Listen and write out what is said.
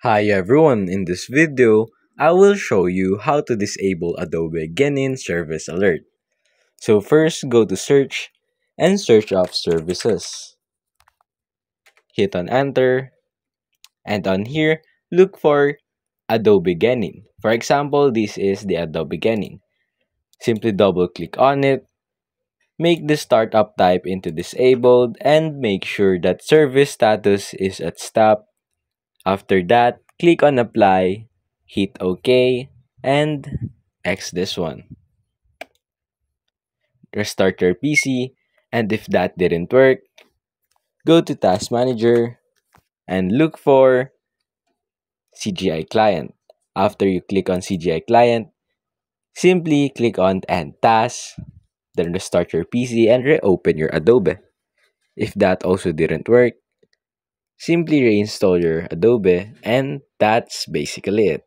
Hi everyone, in this video, I will show you how to disable Adobe Genin Service Alert. So first, go to search and search of services. Hit on enter and on here, look for Adobe Genin. For example, this is the Adobe Genin. Simply double click on it, make the startup type into disabled and make sure that service status is at stop. After that, click on apply, hit OK, and X this one. Restart your PC, and if that didn't work, go to Task Manager and look for CGI Client. After you click on CGI Client, simply click on End Task, then restart your PC and reopen your Adobe. If that also didn't work, simply reinstall your Adobe, and that's basically it.